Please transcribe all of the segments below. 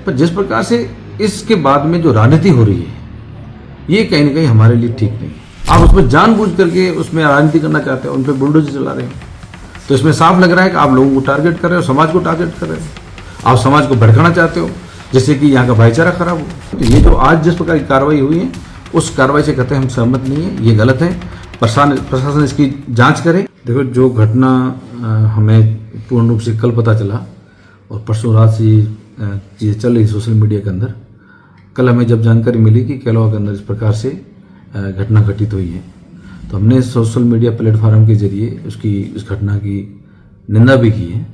पर जिस प्रकार से इसके बाद में जो राजनीति हो रही है ये कहीं ना कहीं हमारे लिए ठीक नहीं है। आप उसमें जानबूझ करके उसमें राजनीति करना चाहते हो, उन पर बुलडोजर चला रहे हैं। तो इसमें साफ लग रहा है कि आप लोगों को टारगेट कर रहे हो, समाज को टारगेट कर रहे हो, आप समाज को भड़काना चाहते हो जिससे कि यहाँ का भाईचारा खराब हो। तो ये जो आज जिस प्रकार की कार्रवाई हुई है उस कार्रवाई से कहते हैं हम सहमत नहीं है, ये गलत है। प्रशासन इसकी जांच करे। देखो, जो घटना हमें पूर्ण रूप से कल पता चला और परसों रात से चीज़ें चल रही सोशल मीडिया के अंदर, कल हमें जब जानकारी मिली कि कैलवा के अंदर इस प्रकार से घटना घटित हुई है तो हमने सोशल मीडिया प्लेटफॉर्म के जरिए इस घटना की निंदा भी की है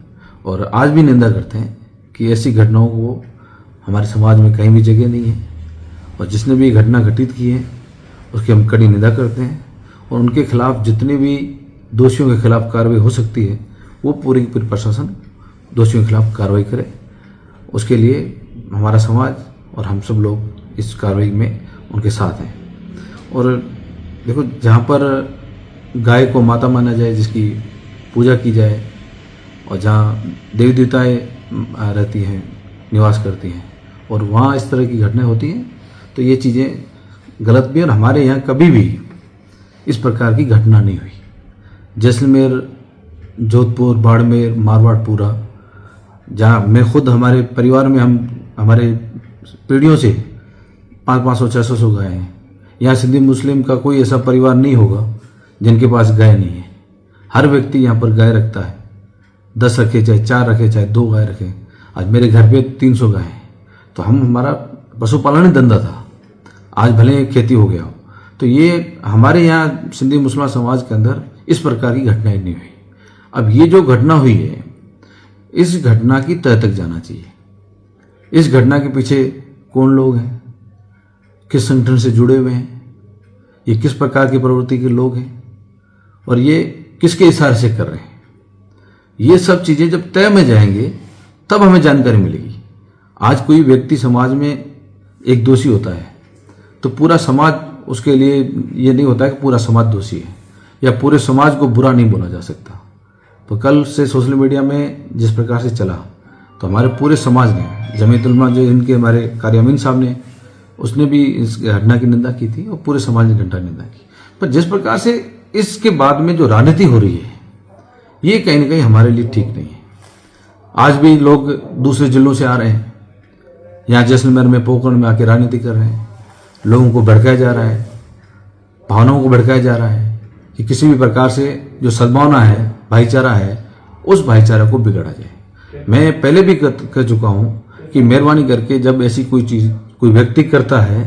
और आज भी निंदा करते हैं कि ऐसी घटनाओं को हमारे समाज में कहीं भी जगह नहीं है। और जिसने भी घटना घटित की है उसकी हम कड़ी निंदा करते हैं और उनके खिलाफ जितने भी दोषियों के खिलाफ कार्रवाई हो सकती है वो पूरी की पूरी प्रशासन दोषियों के खिलाफ कार्रवाई करे। उसके लिए हमारा समाज और हम सब लोग इस कार्रवाई में उनके साथ हैं। और देखो, जहाँ पर गाय को माता माना जाए, जिसकी पूजा की जाए और जहाँ देवी देवताएँ रहती हैं, निवास करती हैं और वहाँ इस तरह की घटनाएं होती हैं तो ये चीज़ें गलत भी। और हमारे यहाँ कभी भी इस प्रकार की घटना नहीं हुई। जैसलमेर, जोधपुर, बाड़मेर, मारवाड़ पूरा, जहाँ मैं खुद हमारे परिवार में हमारे पीढ़ियों से 500-600 गाय हैं। यहाँ सिंधी मुस्लिम का कोई ऐसा परिवार नहीं होगा जिनके पास गाय नहीं है। हर व्यक्ति यहाँ पर गाय रखता है, 10 रखे, चाहे 4 रखे, चाहे 2 गाय रखे। आज मेरे घर पे 300 गाय हैं। तो हमारा पशुपालन ही धंधा था, आज भले खेती हो गया हो। तो ये हमारे यहाँ सिंधी मुस्लिम समाज के अंदर इस प्रकार की घटनाएं नहीं हुई। अब ये जो घटना हुई है इस घटना की तह तक जाना चाहिए। इस घटना के पीछे कौन लोग हैं, किस संगठन से जुड़े हुए हैं, ये किस प्रकार की प्रवृत्ति के लोग हैं और ये किसके इशारे से कर रहे हैं, ये सब चीज़ें जब तय में जाएंगे तब हमें जानकारी मिलेगी। आज कोई व्यक्ति समाज में एक दोषी होता है तो पूरा समाज उसके लिए ये नहीं होता है कि पूरा समाज दोषी है या पूरे समाज को बुरा नहीं बोला जा सकता। तो कल से सोशल मीडिया में जिस प्रकार से चला तो हमारे पूरे समाज ने, जमीयत उलमा जो इनके हमारे कारी अमीन साहब ने, उसने भी इस घटना की निंदा की थी और पूरे समाज ने घटना निंदा की। पर जिस प्रकार से इसके बाद में जो राजनीति हो रही है ये कहीं ना कहीं हमारे लिए ठीक नहीं है। आज भी लोग दूसरे जिलों से आ रहे हैं, यहाँ जैसलमेर में, पोखरण में आके राजनीति कर रहे हैं। लोगों को भड़काया जा रहा है, भावनाओं को भड़काया जा रहा है कि किसी भी प्रकार से जो सद्भावना है, भाईचारा है, उस भाईचारा को बिगड़ा जाए। मैं पहले भी कह चुका हूँ कि मेहरबानी करके जब ऐसी कोई चीज़ कोई व्यक्ति करता है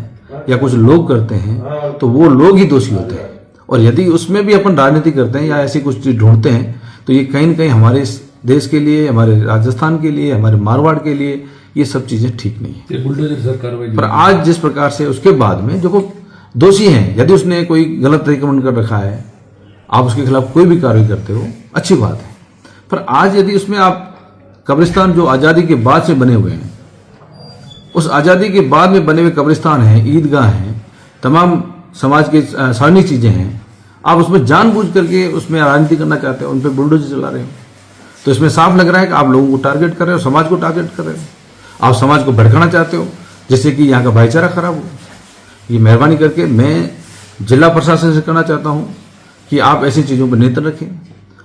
या कुछ लोग करते हैं तो वो लोग ही दोषी होते हैं। और यदि उसमें भी अपन राजनीति करते हैं या ऐसी कुछ चीज़ ढूंढते हैं तो ये कहीं ना कहीं हमारे देश के लिए, हमारे राजस्थान के लिए, हमारे मारवाड़ के लिए ये सब चीज़ें ठीक नहीं है। बुलडोजर कार्रवाई पर आज जिस प्रकार से उसके बाद में जो दोषी हैं, यदि उसने कोई गलत रिकमेंड कर रखा है, आप उसके खिलाफ कोई भी कार्रवाई करते हो, अच्छी बात है। पर आज यदि उसमें आप कब्रिस्तान जो आज़ादी के बाद से बने हुए हैं, उस आज़ादी के बाद में बने हुए कब्रिस्तान हैं, ईदगाह हैं, तमाम समाज के सार्वजनिक चीज़ें हैं, आप उसमें जानबूझ करके उसमें राजनीति करना चाहते हो, उन पर बुलडोजर चला रहे हो। तो इसमें साफ लग रहा है कि आप लोगों को टारगेट कर रहे हो, समाज को टारगेट कर रहे हो, आप समाज को भड़काना चाहते हो जिससे कि यहाँ का भाईचारा खराब हो। ये मेहरबानी करके मैं जिला प्रशासन से कहना चाहता हूँ कि आप ऐसी चीज़ों पर नियंत्रण रखें।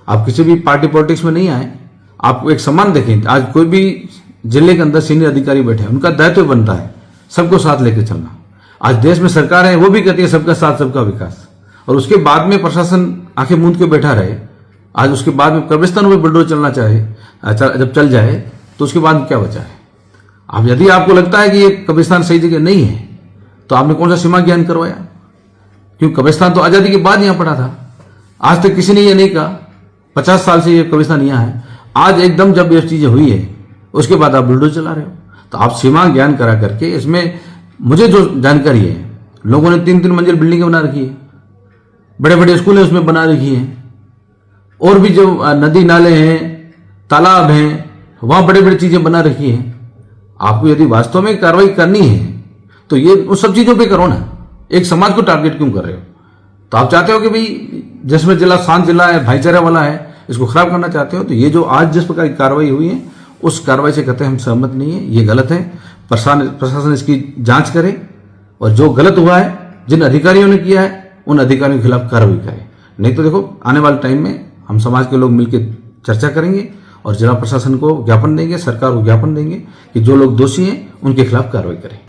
आप किसी भी पार्टी पॉलिटिक्स में नहीं आए, आपको एक सम्मान देखें। आज कोई भी जिले के अंदर सीनियर अधिकारी बैठे हैं, उनका दायित्व बनता है सबको साथ लेकर चलना। आज देश में सरकार है वो भी कहती है सबका साथ सबका विकास, और उसके बाद में प्रशासन आंखें मूंद के बैठा रहे। आज उसके बाद में कब्रिस्तान में बुलडोजर चलना चाहे, जब चल जाए तो उसके बाद क्या बचा है। अब यदि आपको लगता है कि ये कब्रिस्तान सही जगह नहीं है तो आपने कौन सा सीमा ज्ञान करवाया, क्योंकि कब्रिस्तान तो आज़ादी के बाद यहाँ पड़ा था। आज तक किसी ने ये नहीं कहा 50 साल से ये कब्रिस्तान यहाँ है। आज एकदम जब ये चीज़ें हुई है उसके बाद आप बुलडोजर चला रहे हो। तो आप सीमा ज्ञान करा करके, इसमें मुझे जो जानकारी है, लोगों ने 3-3 मंजिल बिल्डिंगें बना रखी है, बड़े बड़े स्कूलें उसमें बना रखी हैं, और भी जो नदी नाले हैं, तालाब हैं, वहाँ बड़े बड़ी चीज़ें बना रखी हैं। आपको यदि वास्तव में कार्रवाई करनी है तो ये उन सब चीज़ों पे करो ना। एक समाज को टारगेट क्यों कर रहे हो? तो आप चाहते हो कि भाई जैसलमेर जिला शांत जिला है, भाईचारा वाला है, इसको खराब करना चाहते हो। तो ये जो आज जिस प्रकार की कार्रवाई हुई है उस कार्रवाई से कहते हैं हम सहमत नहीं है, ये गलत है। प्रशासन इसकी जांच करे और जो गलत हुआ है, जिन अधिकारियों ने किया है, उन अधिकारियों के खिलाफ कार्रवाई करे। नहीं तो देखो, आने वाले टाइम में हम समाज के लोग मिलकर चर्चा करेंगे और जिला प्रशासन को ज्ञापन देंगे, सरकार को ज्ञापन देंगे कि जो लोग दोषी हैं उनके खिलाफ कार्रवाई करें।